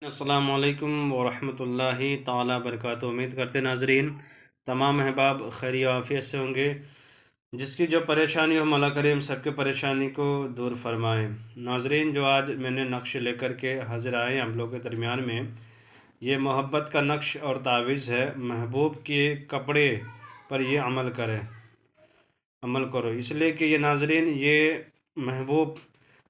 अस्सलामु अलैकुम वरहमतुल्लाहि ताला बरकातुहू। उम्मीद करते नाजरीन तमाम अहबाब खैर आफ़ियत से होंगे। जिसकी जो परेशानी हो मौला करीम सबके परेशानी को दूर फरमाए। नाजरीन, जो आज मैंने नक्श लेकर के हाजिर आए हम लोग के दरमियान में, ये मोहब्बत का नक्श और तावीज़ है। महबूब के कपड़े पर ये अमल करो, इसलिए कि ये नाजरीन, ये महबूब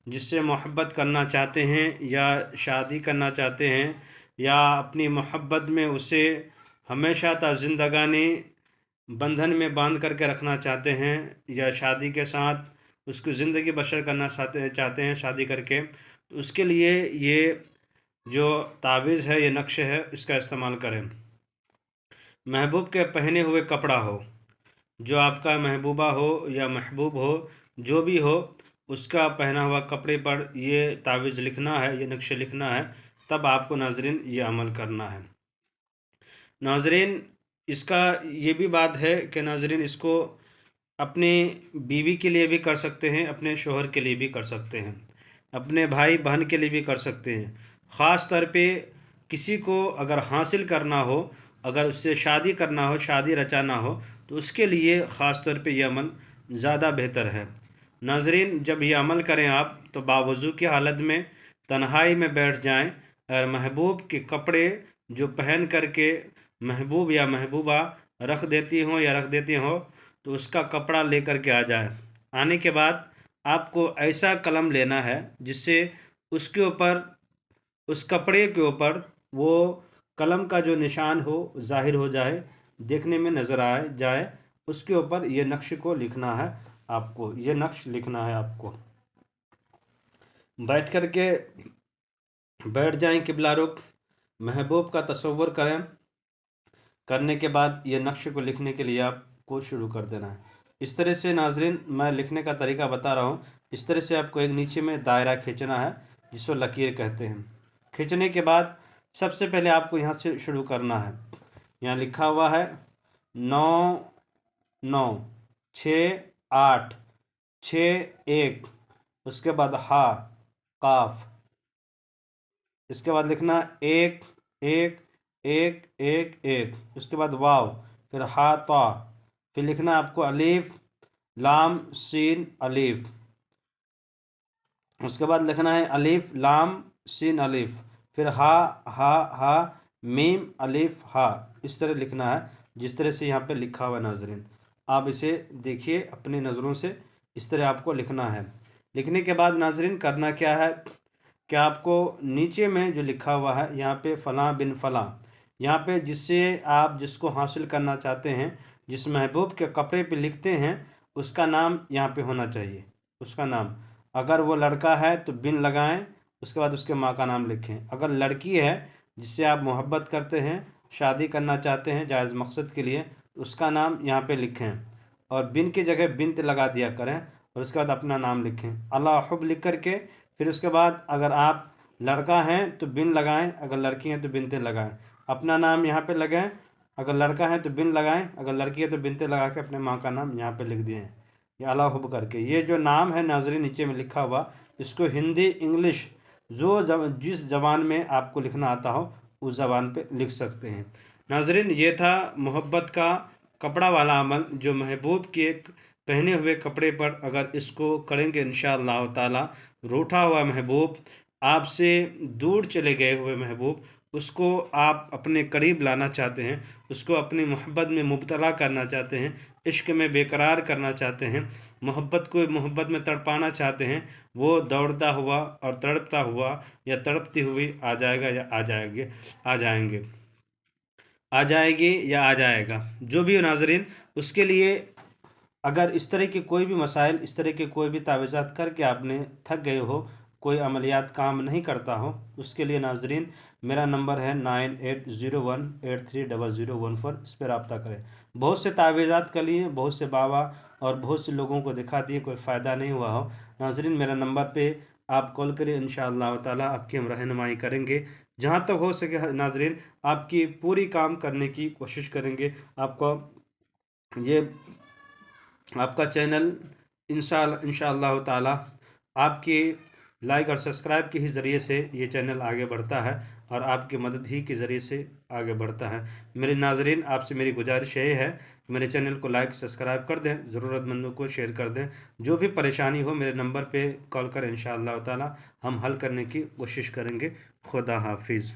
जिससे मोहब्बत करना चाहते हैं या शादी करना चाहते हैं या अपनी मोहब्बत में उसे हमेशा ता ज़िंदगानी बंधन में बांध करके रखना चाहते हैं या शादी के साथ उसकी ज़िंदगी बसर करना चाहते हैं शादी करके, तो उसके लिए ये जो तावीज़ है, ये नक्श है, इसका इस्तेमाल करें। महबूब के पहने हुए कपड़ा हो, जो आपका महबूबा हो या महबूब हो, जो भी हो, उसका पहना हुआ कपड़े पर ये तावीज़ लिखना है, ये नक्श लिखना है। तब आपको नाजरीन ये अमल करना है। नाजरीन, इसका ये भी बात है कि नाजरीन इसको अपने बीवी के लिए भी कर सकते हैं, अपने शोहर के लिए भी कर सकते हैं, अपने भाई बहन के लिए भी कर सकते हैं। ख़ास तौर पे किसी को अगर हासिल करना हो, अगर उससे शादी करना हो, शादी रचाना हो, तो उसके लिए ख़ास तौर पे ये अमल ज़्यादा बेहतर है। नाजरीन, जब ये अमल करें आप, तो बावज़ू की हालत में तन्हाई में बैठ जाएं और महबूब के कपड़े जो पहन करके महबूब या महबूबा रख देती हों या रख देते हों, तो उसका कपड़ा ले कर के आ जाए। आने के बाद आपको ऐसा कलम लेना है जिससे उसके ऊपर, उस कपड़े के ऊपर वो कलम का जो निशान हो ज़ाहिर हो जाए, देखने में नज़र आ जाए। उसके ऊपर ये नक्श को लिखना है आपको, ये नक्श लिखना है आपको। बैठ कर के बैठ जाएं किबला रुख, महबूब का तसव्वुर करें। करने के बाद ये नक्श को लिखने के लिए आपको शुरू कर देना है। इस तरह से नाजरीन, मैं लिखने का तरीका बता रहा हूँ। इस तरह से आपको एक नीचे में दायरा खींचना है, जिसको लकीर कहते हैं। खींचने के बाद सबसे पहले आपको यहाँ से शुरू करना है। यहाँ लिखा हुआ है 9 9 6 8 6 1, उसके बाद हा काफ, इसके बाद लिखना 1 1 1 1 1, उसके बाद वाव, फिर हा ता, फिर लिखना आपको अलीफ लाम सीन अलीफ, उसके बाद लिखना है अलीफ लाम सीन अलीफ, फिर हा हा हा मीम अलीफ हा। इस तरह लिखना है जिस तरह से यहाँ पे लिखा हुआ है। नाजरीन, आप इसे देखिए अपनी नज़रों से, इस तरह आपको लिखना है। लिखने के बाद नाजरीन करना क्या है कि आपको नीचे में जो लिखा हुआ है यहाँ पे फ़लाँ बिन फ़लाँ, यहाँ पे जिससे आप जिसको हासिल करना चाहते हैं, जिस महबूब के कपड़े पे लिखते हैं, उसका नाम यहाँ पे होना चाहिए। उसका नाम, अगर वो लड़का है तो बिन लगाएं, उसके बाद उसके माँ का नाम लिखें। अगर लड़की है जिससे आप मोहब्बत करते हैं, शादी करना चाहते हैं जायज़ मकसद के लिए, उसका नाम यहाँ पे लिखें और बिन की जगह बिनत लगा दिया करें और उसके बाद अपना नाम लिखें, अल्लाह हुब लिख करके। फिर उसके बाद अगर आप लड़का हैं तो बिन लगाएं, अगर लड़की हैं तो बिनते लगाएं। अपना नाम यहाँ पे लगाएं, अगर लड़का है तो बिन लगाएं, अगर लड़की है तो बिनते लगा के अपने माँ का नाम यहाँ पे लिख दिए ये अला हुब करके। ये जो नाम है नाजरीन नीचे में लिखा हुआ, इसको हिंदी इंग्लिश जिस ज़बान में आपको लिखना आता हो उस ज़बान पे लिख सकते हैं। नाजरीन, ये था मोहब्बत का कपड़ा वाला अमल, जो महबूब के पहने हुए कपड़े पर अगर इसको करेंगे इंशाअल्लाह ताला, रूठा हुआ महबूब, आपसे दूर चले गए हुए महबूब, उसको आप अपने करीब लाना चाहते हैं, उसको अपनी मोहब्बत में मुब्तला करना चाहते हैं, इश्क में बेकरार करना चाहते हैं, मोहब्बत को मोहब्बत में तड़पाना चाहते हैं, वो दौड़ता हुआ और तड़पता हुआ या तड़पती हुई आ जाएगा या आ जाएंगे आ जाएगी या आ जाएगा, जो भी हो नाजरीन। उसके लिए अगर इस तरह के कोई भी मसाइल, इस तरह के कोई भी तावीज़ात करके आपने थक गए हो, कोई अमलियात काम नहीं करता हो, उसके लिए नाजरीन मेरा नंबर है 9801830014, इस पर रब्ता करें। बहुत से तावीज़ात कर लिए, बहुत से बाबा और बहुत से लोगों को दिखा दिए, कोई फ़ायदा नहीं हुआ हो। नाजरीन, मेरा नंबर पे आप कॉल करें, इंशाअल्लाह ताला आपकी हम रहनुमाई करेंगे। जहाँ तक हो सके नाजरीन आपकी पूरी काम करने की कोशिश करेंगे। आपको ये आपका चैनल इंशाअल्लाह ताला आपके लाइक और सब्सक्राइब के ही ज़रिए से ये चैनल आगे बढ़ता है। اور آپ کی مدد ہی کے ذریعے سے آگے بڑھتا ہے۔ میرے ناظرین، آپ سے میری گزارش یہ ہے کہ میرے چینل کو لائک سبسکرائب کر دیں، ضرورت مندوں کو شیئر کر دیں۔ جو بھی پریشانی ہو میرے نمبر پہ کال کر انشاءاللہ تعالی ہم حل کرنے کی کوشش کریں گے۔ خدا حافظ۔